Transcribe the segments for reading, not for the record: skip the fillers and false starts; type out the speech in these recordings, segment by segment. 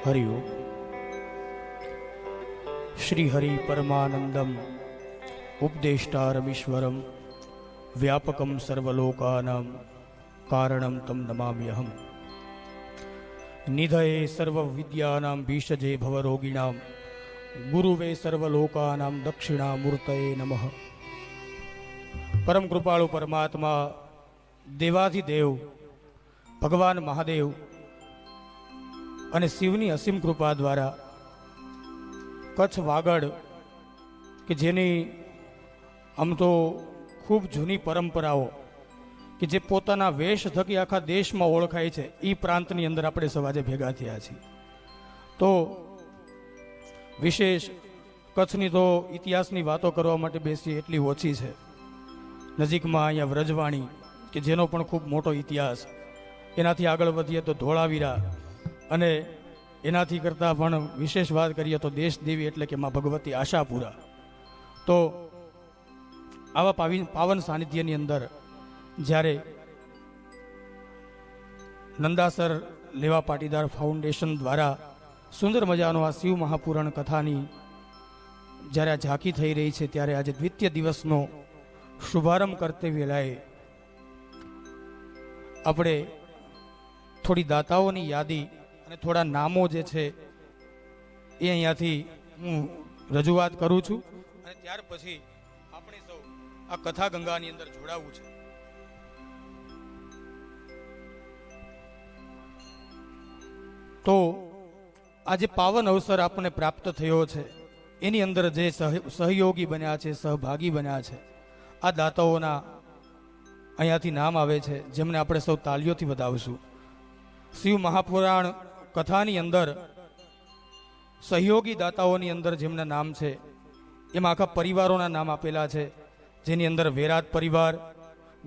हरिओ श्री हरि परमानंदम उपदेष्टारमीश्वरम व्यापकम सर्वलोकानां कारणं तम नमाम्यहम् निधये सर्वविद्यानां बीषजे भवरोगिणां गुरुवे सर्वलोकानां दक्षिणामूर्तये नमः। परम कृपाळु परमात्मा देवाधिदेव भगवान महादेव અને શિવની અસીમ કૃપા દ્વારા કચ્છ વાગડ કે જેની આમ તો ખૂબ જૂની પરંપરાઓ કે જે પોતાના વેશ થકી આખા દેશમાં ઓળખાય છે એ પ્રાંતની અંદર આપણે સવાજે ભેગા થયા છીએ। તો વિશેષ કચ્છની તો ઇતિહાસની વાતો કરવા માટે બેસી એટલી ઓછી છે। નજીકમાં અહીંયા વ્રજવાણી કે જેનો પણ ખૂબ મોટો ઇતિહાસ, એનાથી આગળ વધીએ તો ધોળાવીરા, અને એનાથી કરતાં પણ વિશેષ વાત કરીએ તો દેશ દેવી એટલે કે માં ભગવતી આશાપુરા। તો આવા પાવન સાનિધ્યની અંદર જ્યારે નંદાસર લેવા પાટીદાર ફાઉન્ડેશન દ્વારા સુંદર મજાનો આ શિવ મહાપુરાણ કથાની જ્યારે આ ઝાંકી થઈ રહી છે, ત્યારે આજે દ્વિતીય દિવસનો શુભારંભ કરતે વેળાએ આપણે થોડી દાતાઓની યાદી અને થોડા નામો જે છે એ અહીંયાથી હું રજૂઆત કરું છું, અને ત્યાર પછી આપણે સૌ આ કથા ગંગાની અંદર જોડાવું છે। તો આજે પાવન અવસર આપણને પ્રાપ્ત થયો છે, એની અંદર જે સહયોગી બન્યા છે, સહભાગી બન્યા છે, આ દાતાઓના અહીંયાથી નામ આવે છે, જેમને આપણે સૌ તાલીઓથી વધાવશું। શિવ મહાપુરાણ કથાની અંદર સહયોગી દાતાઓની અંદર જેમના નામ છે એમાં આખા પરિવારોના નામ આપેલા છે, જેની અંદર વેરાત પરિવાર,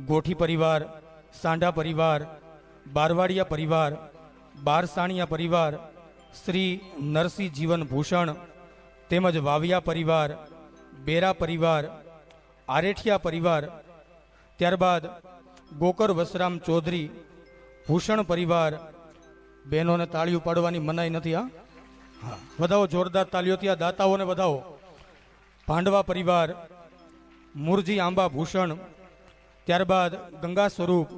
ગોઠી પરિવાર, સાંઢા પરિવાર, બારવાડિયા પરિવાર, બારસાણિયા પરિવાર, શ્રી નરસિંહ જીવન ભૂષણ, તેમજ વાવિયા પરિવાર, બેરા પરિવાર, આરેઠિયા પરિવાર, ત્યારબાદ ગોકર વસરામ ચૌધરી ભૂષણ પરિવાર। બહેનોને તાળીઓ પાડવાની મનાઈ નથી, હા, વધાવો જોરદાર તાળીઓથી આ દાતાઓને વધાવો। ભાંડવા પરિવાર, મુરજી આંબા ભૂષણ, ત્યારબાદ ગંગા સ્વરૂપ,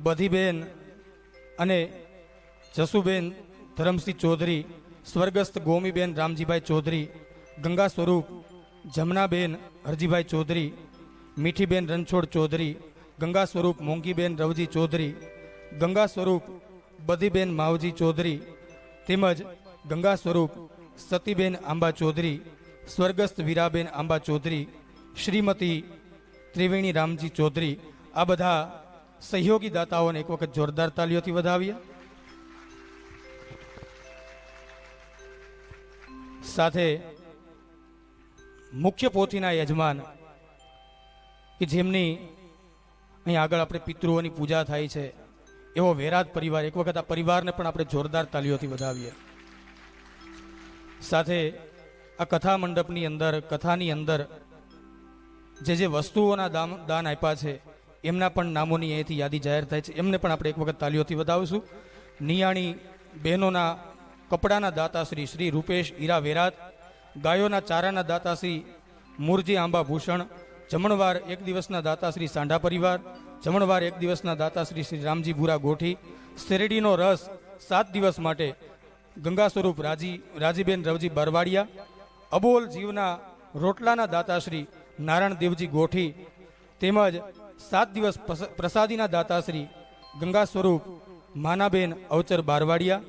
બધીબેન અને જસુબેન ધરમસિંહ ચૌધરી, સ્વર્ગસ્થ ગોમીબેન રામજીભાઈ ચૌધરી, ગંગા સ્વરૂપ જમનાબેન હરજીભાઈ ચૌધરી, મીઠીબેન રણછોડ ચૌધરી, ગંગા સ્વરૂપ મોંઘીબેન રવજી ચૌધરી, ગંગા સ્વરૂપ બધીબેન માવજી ચૌધરી, તેમજ ગંગા સ્વરૂપ સતીબેન આંબા ચૌધરી, સ્વર્ગસ્થ વીરાબેન આંબા ચૌધરી, શ્રીમતી ત્રિવેણી રામજી ચૌધરી। આ બધા સહયોગી દાતાઓને એક વખત જોરદાર તાલીઓથી વધાવીએ। સાથે મુખ્ય પોથીના યજમાન કે જેમની અહીં આગળ આપણે પિતૃઓની પૂજા થાય છે એવો વેરાત પરિવાર, એક વખત આ પરિવારને પણ આપણે જોરદાર તાલીઓથી વધાવીએ। સાથે આ કથા મંડપની અંદર, કથાની અંદર જે વસ્તુઓના દાન આપ્યા છે એમના પણ નામોની અહીંથી યાદી જાહેર થાય છે, એમને પણ આપણે એક વખત તાલીઓથી વધાવીશું। નિયાણી બહેનોના કપડાના દાતાશ્રી શ્રી રૂપેશ ઈરા વેરાત, ગાયોના ચારાના દાતાશ્રી મુરજી આંબા ભૂષણ, જમણવાર એક દિવસના દાતાશ્રી સાંઢા પરિવાર, જમણવાર એક દિવસના દાતાશ્રી શ્રી રામજી ભૂરા ગોઠી, શેરડીનો રસ 7 દિવસ માટે ગંગા સ્વરૂપ રાજીબેન રવજી બરવાડિયા, અબોલ જીવના રોટલાના દાતાશ્રી નારાયણ દેવજી ગોઠી, તેમજ 7 દિવસ પ્રસાદીના દાતાશ્રી ગંગા સ્વરૂપ માનાબેન અવચર બારવાડિયા,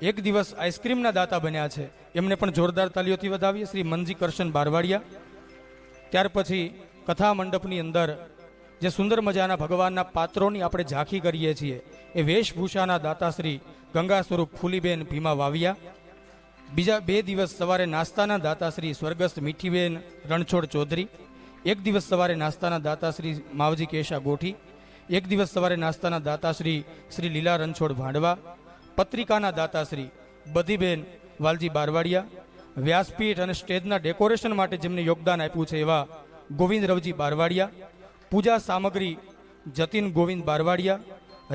એક દિવસ આઈસ્ક્રીમના દાતા બન્યા છે, એમને પણ જોરદાર તાલીઓથી વધાવીએ, શ્રી મનજી કરશન બારવાડિયા। ત્યાર પછી કથા મંડપની અંદર જે સુંદર મજાના ભગવાનના પાત્રોની આપણે ઝાંખી કરીએ છીએ એ વેશભૂષાના દાતાશ્રી ગંગા સ્વરૂપ ફૂલીબેન ભીમા વાવિયા. બીજા 2 દિવસ સવારે નાસ્તાના દાતાશ્રી સ્વર્ગસ્થ મીઠીબેન રણછોડ ચૌધરી. 1 દિવસ સવારે નાસ્તાના દાતાશ્રી માવજી કેશા ગોઠી. 1 દિવસ સવારે નાસ્તાના દાતાશ્રી શ્રી લીલા રણછોડ ભાંડવા. પત્રિકાના દાતાશ્રી બધીબેન વાલજી બારવાડિયા. વ્યાસપીઠ અને સ્ટેજના ડેકોરેશન માટે જેમને યોગદાન આપ્યું છે એવા ગોવિંદ રવજી બારવાડિયા. પૂજા સામગ્રી જતીન ગોવિંદ બારવાડિયા.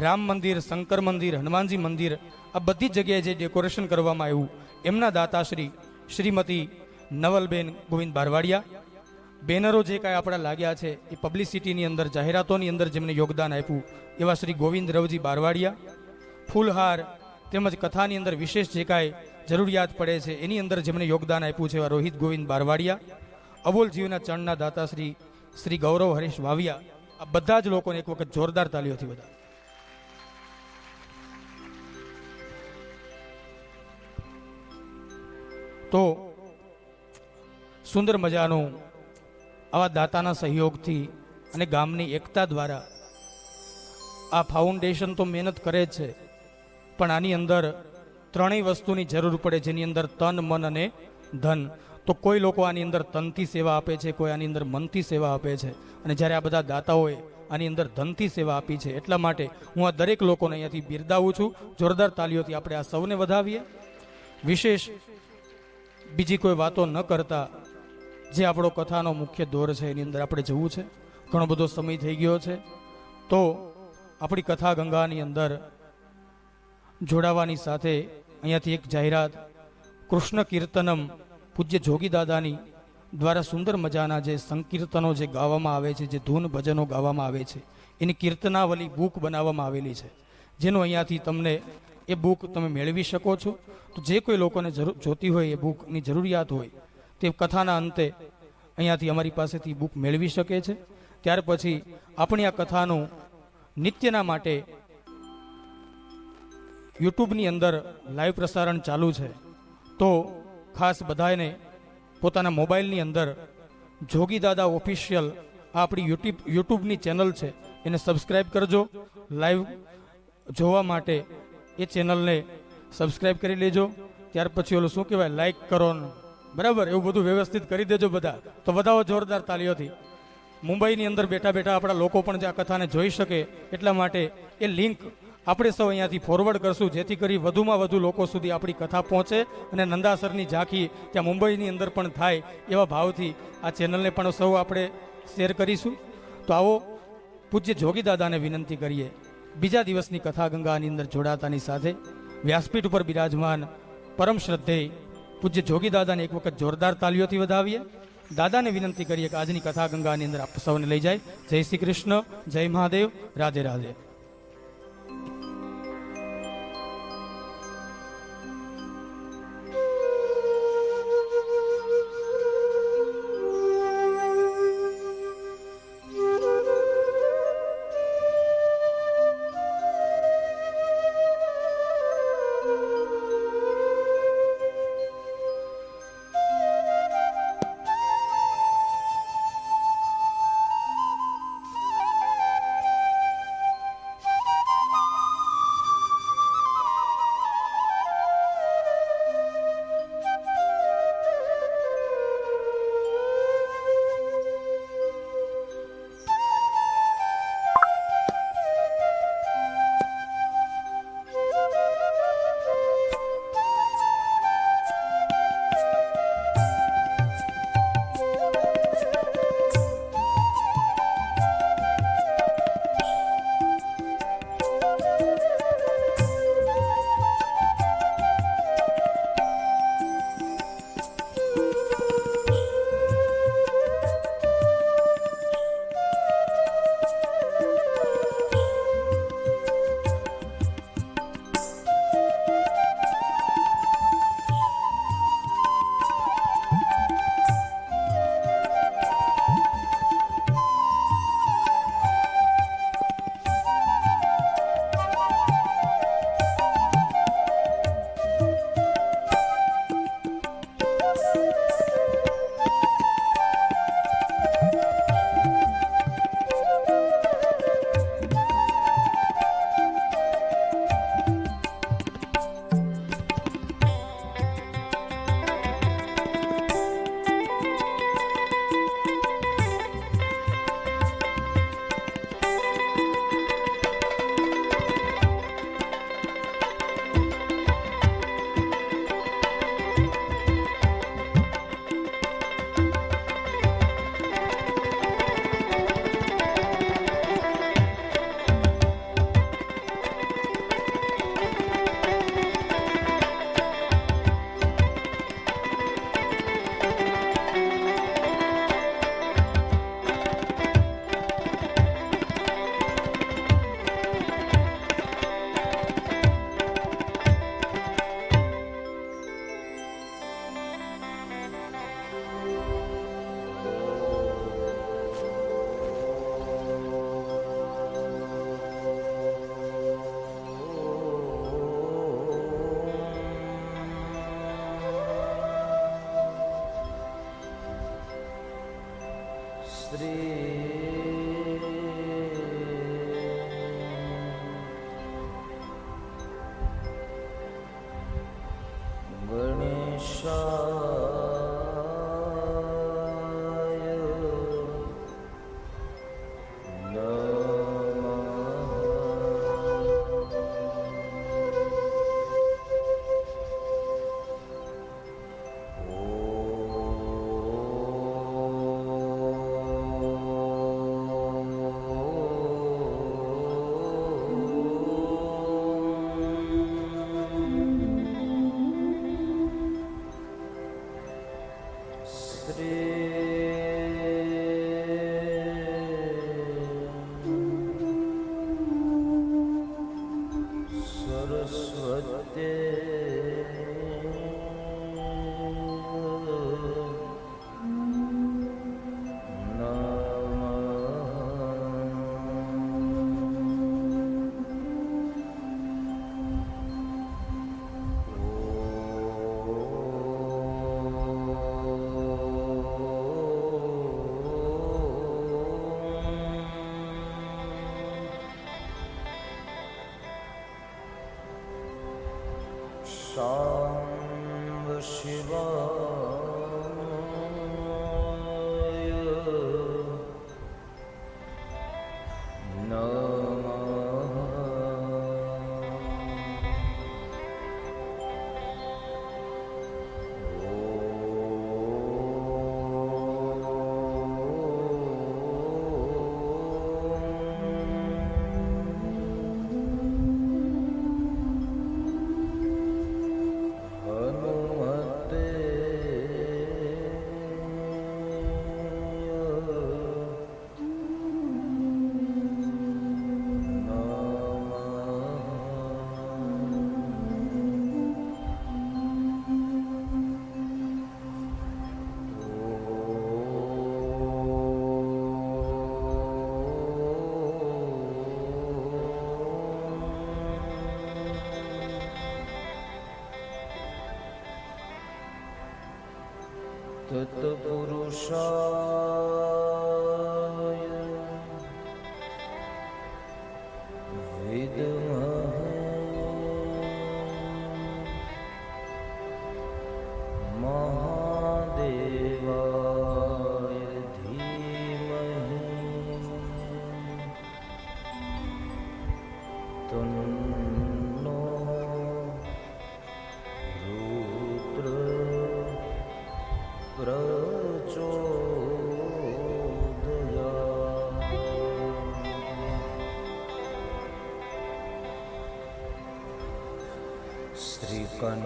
રામ મંદિર, શંકર મંદિર, હનુમાનજી મંદિર, આ બધી જગ્યાએ જે ડેકોરેશન કરવામાં આવ્યું એમના દાતાશ્રી શ્રીમતી નવલબેન ગોવિંદ બારવાડિયા. બેનરો જે કાંઈ આપણા લાગ્યા છે એ પબ્લિસિટીની અંદર, જાહેરાતોની અંદર જેમને યોગદાન આપ્યું એવા શ્રી ગોવિંદ રવજી બારવાડિયા. ફૂલહાર તેમજ કથાની અંદર વિશેષ જે કાંઈ જરૂરિયાત પડે છે એની અંદર જેમને યોગદાન આપ્યું છે એવા રોહિત ગોવિંદ બારવાડિયા. અબોલ જીવના ચરણના દાતાશ્રી શ્રી ગૌરવ હરીશ વાવિયા. આ બધા જ લોકોને એક વખત જોરદાર તાલીઓથી બધા. તો સુંદર મજાનું આવા દાતાના સહયોગથી અને ગામની એકતા દ્વારા આ ફાઉન્ડેશન તો મહેનત કરે જ છે, પણ આની અંદર ત્રણેય વસ્તુની જરૂર પડે, જેની અંદર તન, મન અને ધન. તો કોઈ લોકો આની અંદર તનથી સેવા આપે છે, કોઈ આની અંદર મનથી સેવા આપે છે, અને જ્યારે આ બધા દાતાઓએ આની અંદર ધનથી સેવા આપી છે. એટલા માટે હું આ દરેક લોકોને અહીંયાથી બિરદાવું છું. જોરદાર તાલીઓથી આપણે આ સૌને વધાવીએ. વિશેષ બીજી કોઈ વાતો ન કરતા જે આપણો કથાનો મુખ્ય દોર છે એની અંદર આપણે જવું છે. ઘણો બધો સમય થઈ ગયો છે, તો આપણી કથા ગંગાની અંદર જોડાવાની સાથે અહીંયાથી એક જાહેરાત. કૃષ્ણ કીર્તનમ પૂજ્ય જોગી દાદાની દ્વારા સુંદર મજાના જે સંકીર્તનો જે ગાવામાં આવે છે, જે ધૂન ભજનો ગાવામાં આવે છે, એની કીર્તનાવલી બુક બનાવવામાં આવેલી છે, જેનો અહીંયાથી તમને એ બુક તમે મેળવી શકો છો. તો જે કોઈ લોકોને જોતી હોય, એ બુકની જરૂરિયાત હોય, તે કથાના અંતે અહીંયાથી અમારી પાસેથી બુક મેળવી શકે છે. ત્યાર પછી આપણી આ કથાનું નિત્યના માટે યુટ્યુબની અંદર લાઈવ પ્રસારણ ચાલુ છે. તો ખાસ બધાને પોતાના મોબાઈલની અંદર જોગી દાદા ઓફિશિયલ આ આપણી યુટ્યુબની ચેનલ છે એને સબસ્ક્રાઈબ કરજો. લાઈવ જોવા માટે એ ચેનલને સબસ્ક્રાઈબ કરી લેજો. ત્યાર પછી ઓલું શું કહેવાય, લાઈક કરો, બરાબર, એવું બધું વ્યવસ્થિત કરી દેજો બધા. તો વધાવો જોરદાર તાલીઓથી. મુંબઈની અંદર બેઠા બેઠા આપણા લોકો પણ જે આ કથાને જોઈ શકે એટલા માટે એ લિંક આપણે સૌ અહીંયાથી ફોરવર્ડ કરશું, જેથી કરી વધુમાં વધુ લોકો સુધી આપણી કથા પહોંચે અને નંદાસરની ઝાંખી ત્યાં મુંબઈની અંદર પણ થાય એવા ભાવથી આ ચેનલને પણ સૌ આપણે શેર કરીશું. તો આવો પૂજ્ય જોગી દાદાને વિનંતી કરીએ, બીજા દિવસની કથા ગંગાની અંદર જોડાતાની સાથે વ્યાસપીઠ ઉપર બિરાજમાન પરમ શ્રદ્ધેય પૂજ્ય જોગી દાદાને એક વખત જોરદાર તાલીઓથી વધાવીએ. દાદાને વિનંતી કરીએ કે આજની કથા ગંગાની અંદર આપ સૌને લઈ જાય. જય શ્રી કૃષ્ણ, જય મહાદેવ, રાધે રાધે. शाम्ब शिवाय हनुमते तत्पुरुषाय विद्महे महादेवाय धीमहि तन्नो रुद्र प्रचोदयात्। श्रीकण्ठकण्ठे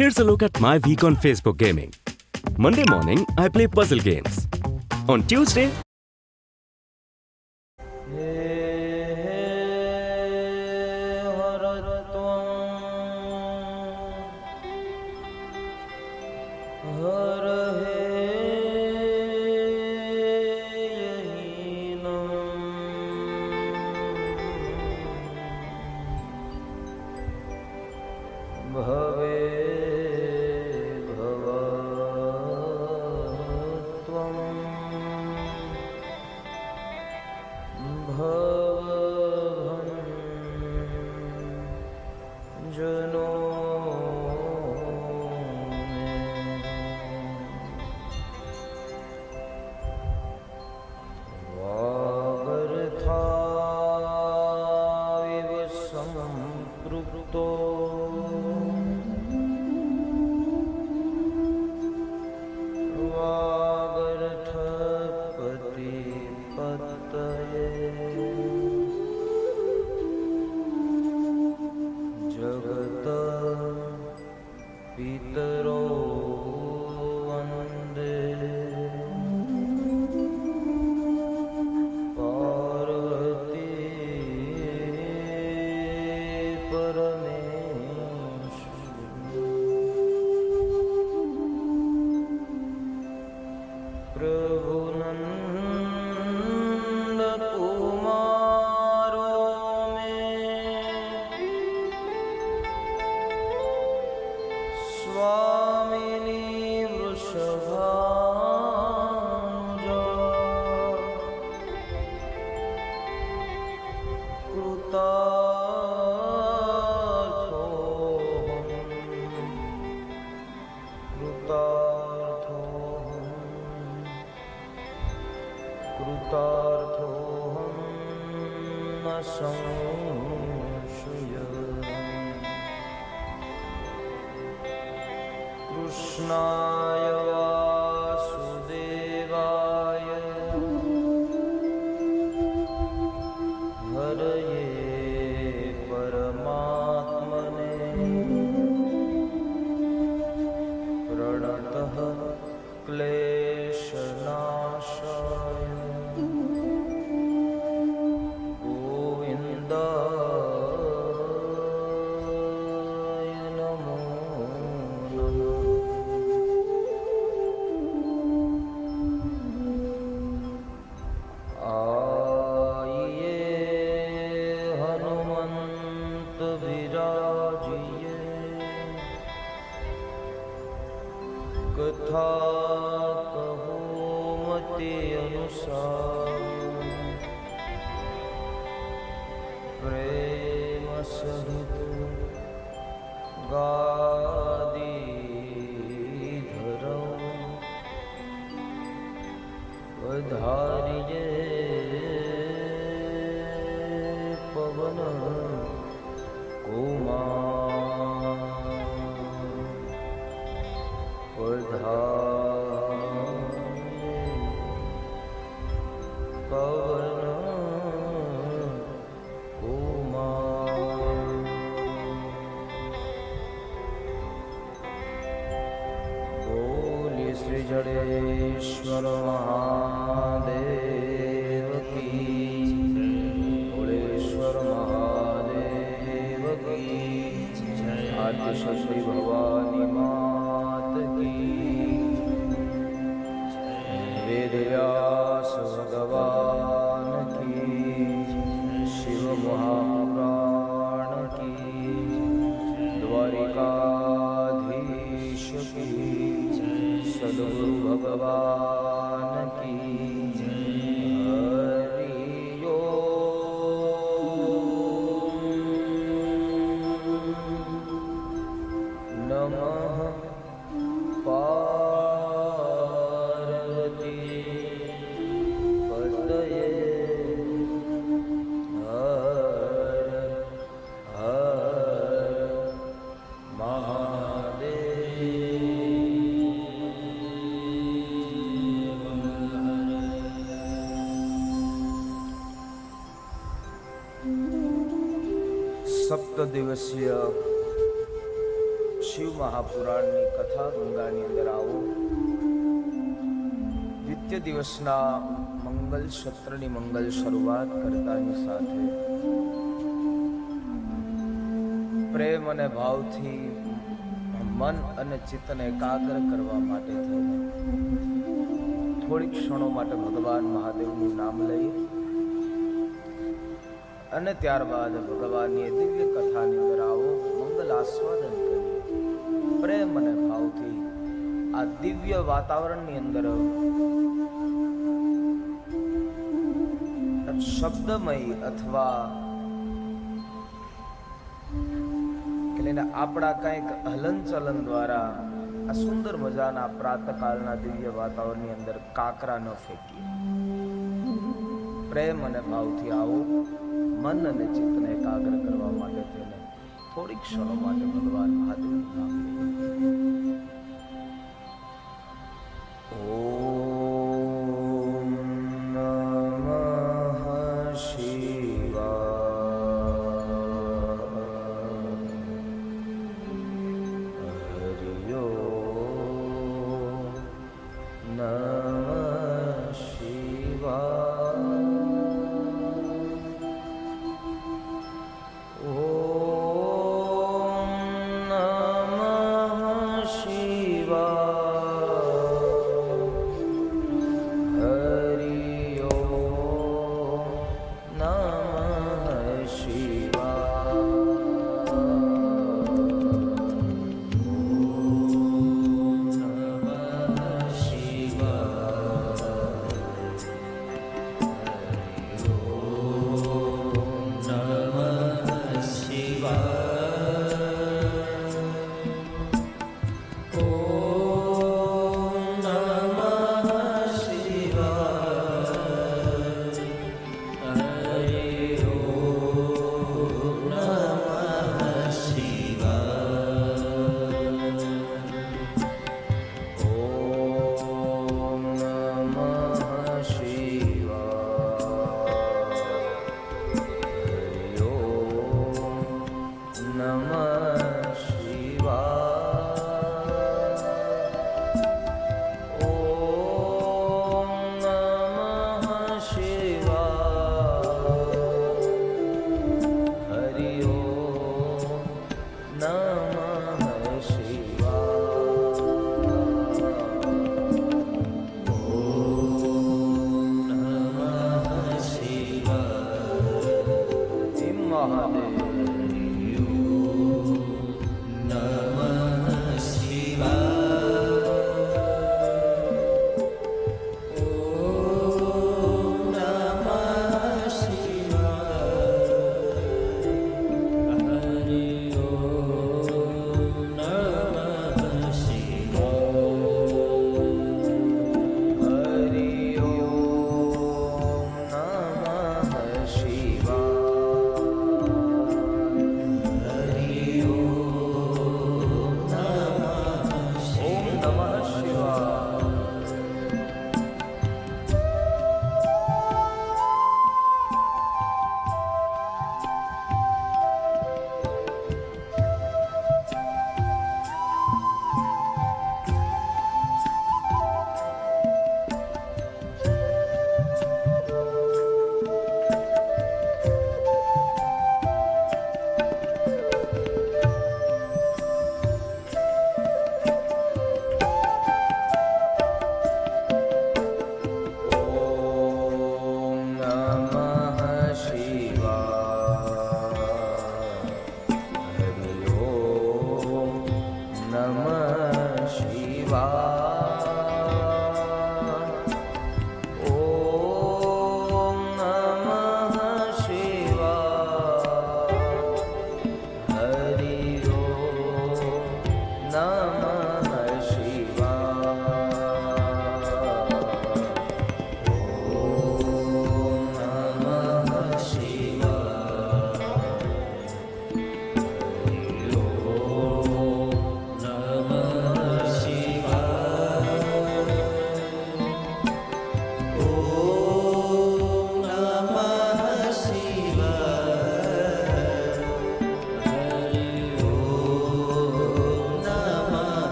Here's a look at my week on Facebook Gaming. Monday morning, I play puzzle games. On Tuesday, कृतार्थोऽहं न संशयः कृष्णाय वासुदेवाय हरये परमात्मने प्रणतः क्लेशनाशाय गोविन्दाय नमो नमः। आइए हनुमंत विराजिए कथा कहो मते अनुसार प्रेम सहित गादी धरो पधारिए पवन कुमार पधारिए पवन कुमार। बोलिए श्री जडेश्वर महादेव की, भोलेश्वर महादेव की, आद्य शक्ति भवानी मात की, वेद व्यास भगवान की, शिव महापुराण की, द्वारिकाधीश की, सद्गुरु भगवान की हरि ओम नमः पार्वती पतये हर हर सप्त दिवसीय शिव महापुराणની કથા ગંગાની અંદર આવો। દ્વિતીય દિવસના મંગલ સત્રની મંગલ શરૂઆત કરતાની સાથે પ્રેમ અને ભાવથી મન અને ચિત્તને એકાગ્ર કરવા માટે થઈને થોડી ક્ષણો માટે ભગવાન મહાદેવનું નામ લઈએ અને ત્યારબાદ ભગવાનની દિવ્ય કથાની અંદર આવો, મંગલ આસ્વાદન કરીએ। પ્રેમ અને ભાવથી આ દિવ્ય વાતાવરણની અંદર શબ્દમય અથવા આપણા કંઈક હલનચલન દ્વારા આ સુંદર મજાના પ્રાતકાળના દિવ્ય વાતાવરણની અંદર કાકરા ન ફેંકીએ। પ્રેમ અને ભાવથી આવો, મન અને ચિત્તને એકાગ્ર કરવા માટે થઈને થોડી ક્ષણો માટે ભગવાન મહાદેવનું નામ ઓમ નમઃ શિવાય હરિ ઓમ નમઃ શિવાય ઓમ નમઃ શિવાય મહાદેવ. હરિ ઓમ. નમઃ શિવાય.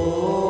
ॐ